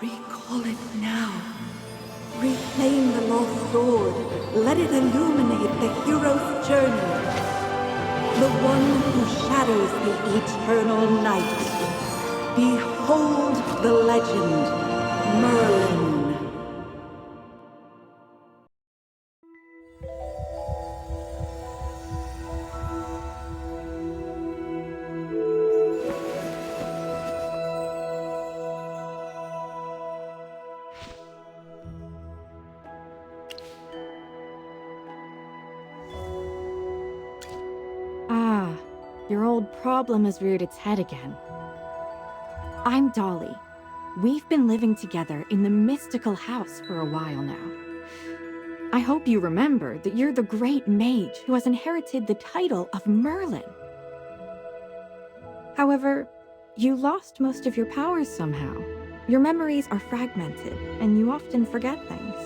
Recall it now. Reclaim the lost sword. Let it illuminate the hero's journey. The one who shatters the eternal night. Behold the legend, Merlin. Your old problem has reared its head again. I'm Dolly. We've been living together in the mystical house for a while now. I hope you remember that you're the great mage who has inherited the title of Merlin. However, you lost most of your powers somehow. Your memories are fragmented, and you often forget things.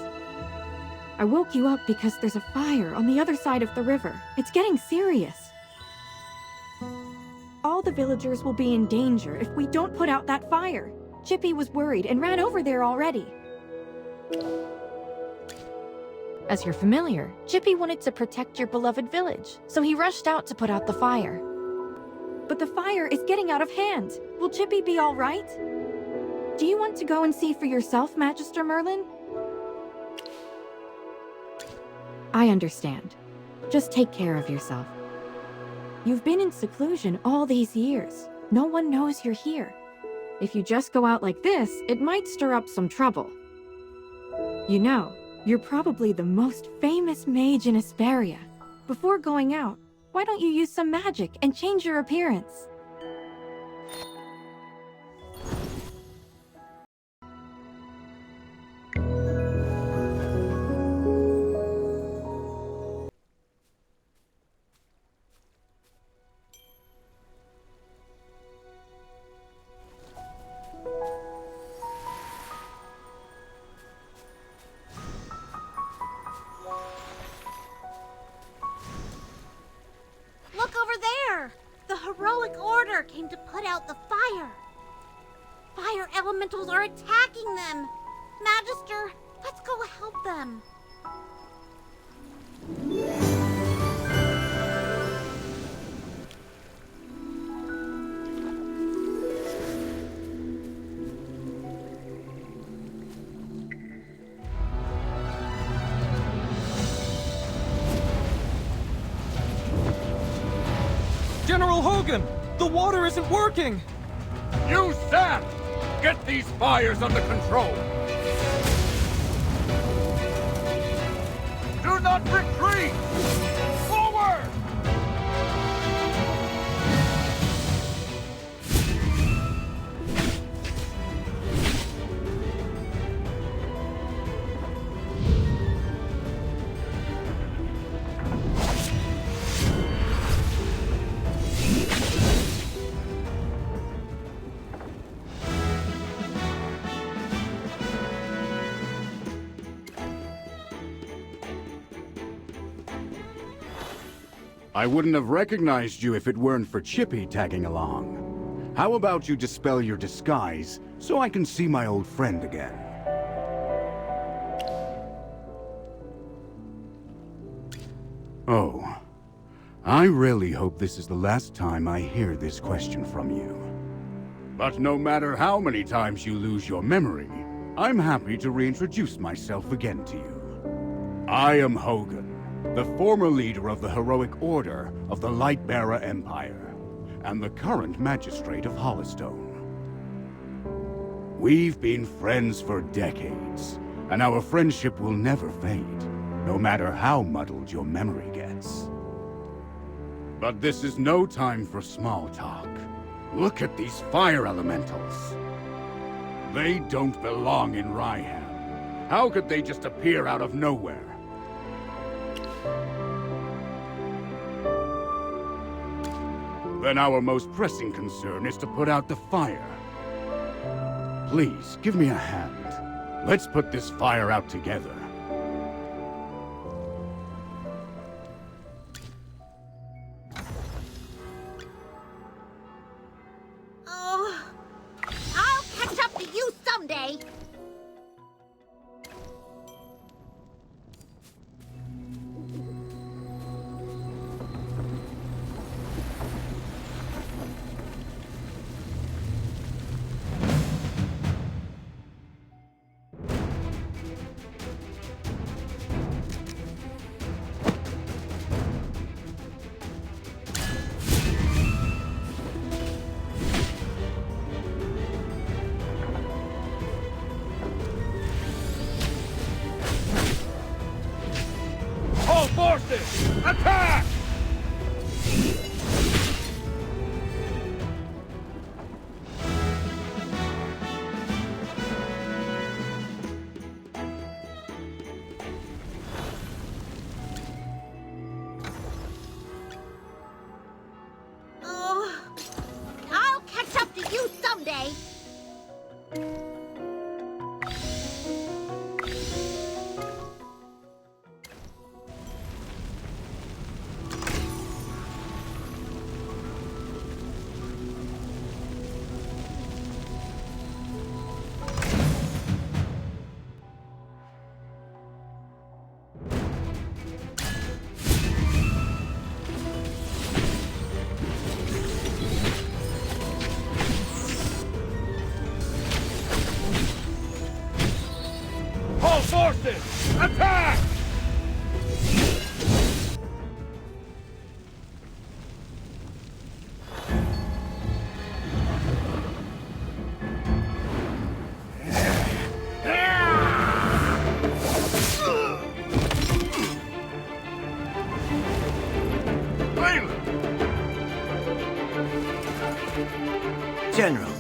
I woke you up because there's a fire on the other side of the river. It's getting serious. All the villagers will be in danger if we don't put out that fire. Chippy was worried and ran over there already. As you're familiar, Chippy wanted to protect your beloved village, so he rushed out to put out the fire. But the fire is getting out of hand. Will Chippy be all right? Do you want to go and see for yourself, Magister Merlin? I understand. Just take care of yourself. You've been in seclusion all these years. No one knows you're here. If you just go out like this, it might stir up some trouble. You know, you're probably the most famous mage in Asperia. Before going out, why don't you use some magic and change your appearance? Look over there! The heroic order came to put out the fire. Fire elementals are attacking them. Magister, let's go help them. General Hogan! The water isn't working! You, Sam! Get these fires under control! Do not retreat! Forward! I wouldn't have recognized you if it weren't for Chippy tagging along. How about you dispel your disguise so I can see my old friend again? Oh, I really hope this is the last time I hear this question from you. But no matter how many times you lose your memory, I'm happy to reintroduce myself again to you. I am Hogan, the former leader of the heroic order of the Lightbearer Empire, and the current magistrate of Hollowstone. We've been friends for decades, and our friendship will never fade, no matter how muddled your memory gets. But this is no time for small talk. Look at these fire elementals. They don't belong in Rhyham. How could they just appear out of nowhere? Then our most pressing concern is to put out the fire. Please, give me a hand. Let's put this fire out together. Oh, I'll catch up to you someday. forces, attack! I'll catch up to you someday. All forces, attack! General,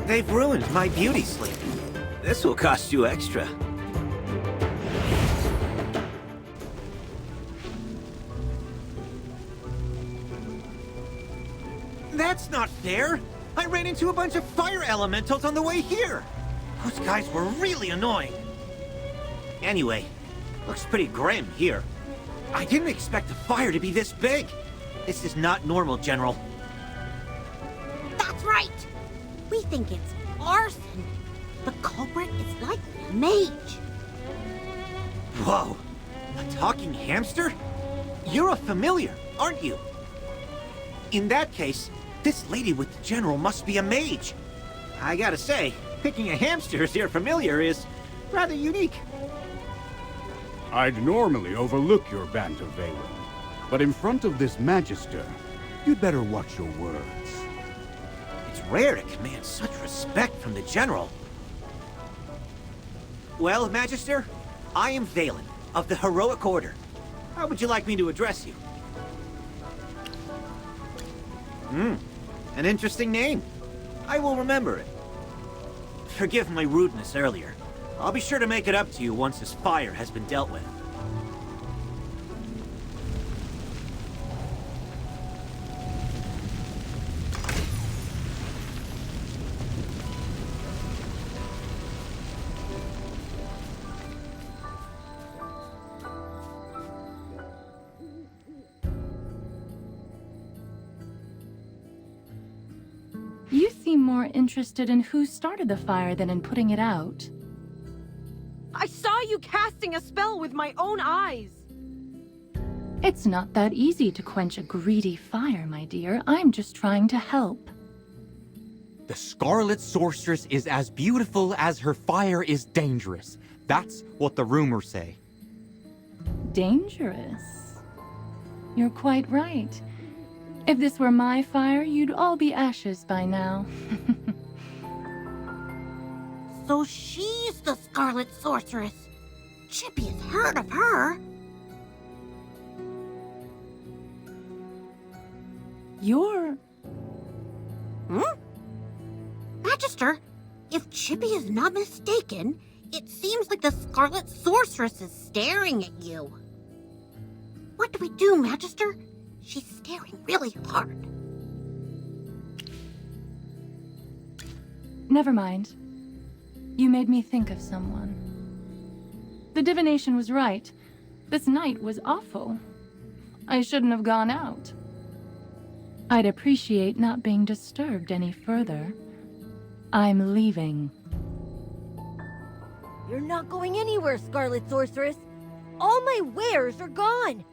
they've ruined my beauty sleep. This will cost you extra. That's not fair! I ran into a bunch of fire elementals on the way here! Those guys were really annoying. Anyway, looks pretty grim here. I didn't expect the fire to be this big. This is not normal, General. That's right. We think it's arson. The culprit is likely a mage. Whoa! A talking hamster? You're a familiar, aren't you? In that case, this lady with the general must be a mage. I gotta say, picking a hamster as your familiar is rather unique. I'd normally overlook your banter, Valen, but in front of this Magister, you'd better watch your words. It's rare to command such respect from the general. Well, Magister, I am Valen, of the Heroic Order. How would you like me to address you? An interesting name. I will remember it. Forgive my rudeness earlier. I'll be sure to make it up to you once this fire has been dealt with. You seem more interested in who started the fire than in putting it out. I saw you casting a spell with my own eyes! It's not that easy to quench a greedy fire, my dear. I'm just trying to help. The Scarlet Sorceress is as beautiful as her fire is dangerous. That's what the rumors say. Dangerous? You're quite right. If this were my fire, you'd all be ashes by now. So she's the Scarlet Sorceress. Chippy has heard of her. You're... Magister, if Chippy is not mistaken, it seems like the Scarlet Sorceress is staring at you. What do we do, Magister? She's staring really hard. Never mind. You made me think of someone. The divination was right. This night was awful. I shouldn't have gone out. I'd appreciate not being disturbed any further. I'm leaving. You're not going anywhere, Scarlet Sorceress. All my wares are gone.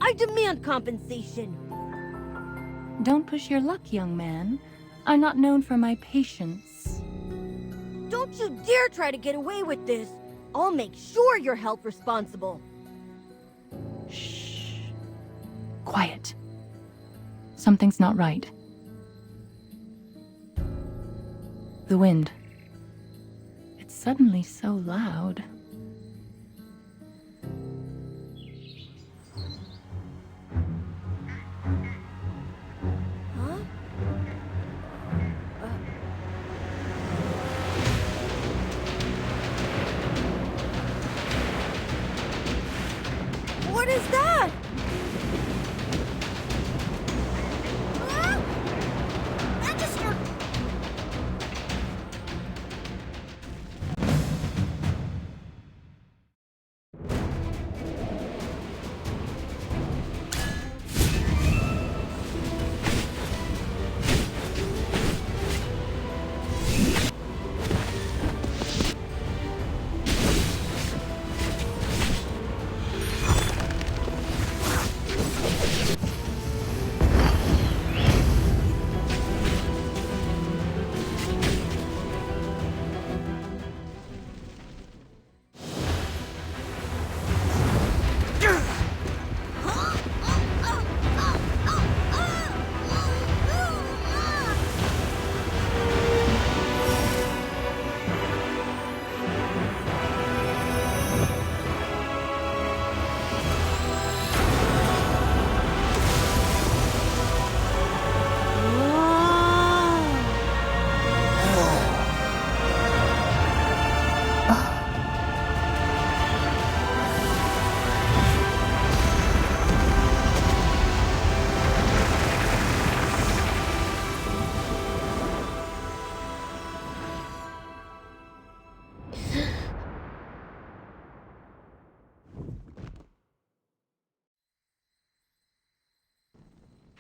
I demand compensation. Don't push your luck, young man. I'm not known for my patience. Don't you dare try to get away with this. I'll make sure you're held responsible. Shh. Quiet. Something's not right. The wind. It's suddenly so loud.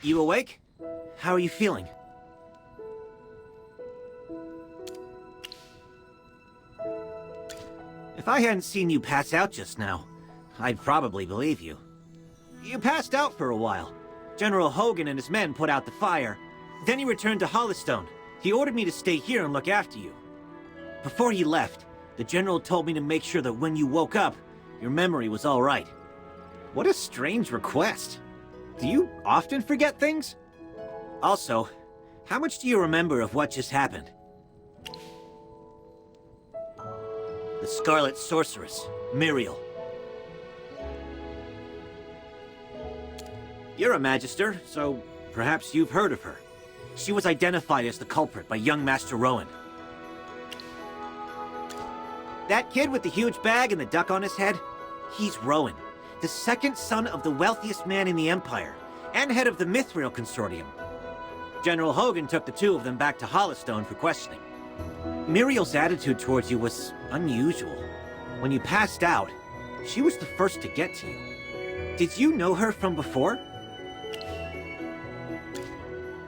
You awake? How are you feeling? If I hadn't seen you pass out just now, I'd probably believe you. You passed out for a while. General Hogan and his men put out the fire. Then he returned to Hollystone. He ordered me to stay here and look after you. Before he left, the General told me to make sure that when you woke up, your memory was all right. What a strange request. Do you often forget things? Also, how much do you remember of what just happened? The Scarlet Sorceress, Muriel. You're a Magister, so perhaps you've heard of her. She was identified as the culprit by young Master Rowan. That kid with the huge bag and the duck on his head? He's Rowan, the second son of the wealthiest man in the Empire, and head of the Mithril Consortium. General Hogan took the two of them back to Hollystone for questioning. Muriel's attitude towards you was unusual. When you passed out, she was the first to get to you. Did you know her from before?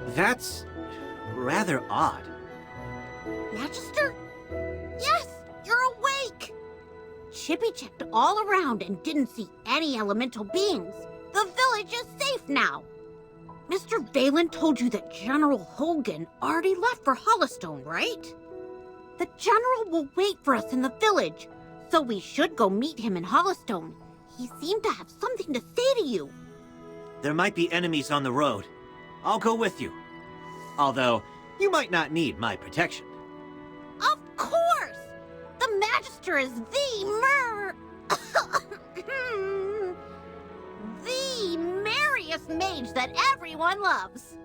That's rather odd. Magister? Yes, you're awake! Chippy checked all around and didn't see any elemental beings. The village is safe now. Mr. Valen told you that General Hogan already left for Hollystone, right? The General will wait for us in the village, so we should go meet him in Hollystone. He seemed to have something to say to you. There might be enemies on the road. I'll go with you. Although, you might not need my protection. Of course! The Magister is the the merriest mage that everyone loves.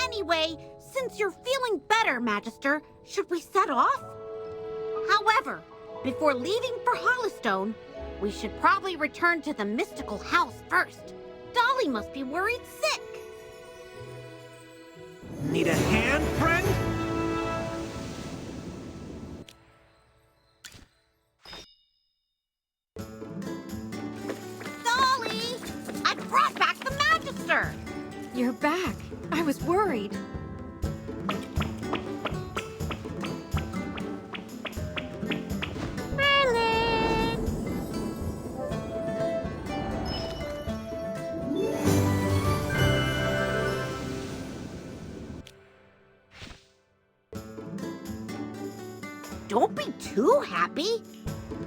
Anyway, since you're feeling better, Magister, should we set off? However, before leaving for Hollystone, we should probably return to the mystical house first. Dolly must be worried sick. Need a hand, friend? Dolly! I brought back the Magister! You're back. I was worried. Merlin! Don't be too happy.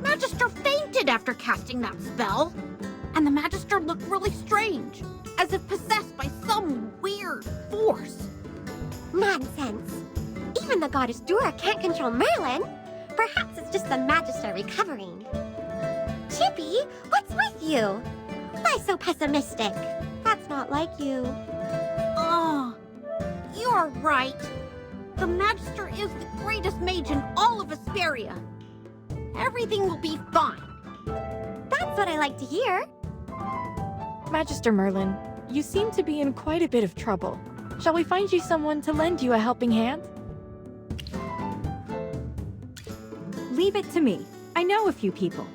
Magister fainted after casting that spell. And the Magister looked really strange, as if possessed by some weird force. Nonsense. Even the goddess Dura can't control Merlin. Perhaps it's just the Magister recovering. Chippy, what's with you? Why so pessimistic? That's not like you. Oh, you're right. The Magister is the greatest mage in all of Asperia. Everything will be fine. That's what I like to hear. Magister Merlin, you seem to be in quite a bit of trouble. Shall we find you someone to lend you a helping hand? Leave it to me. I know a few people.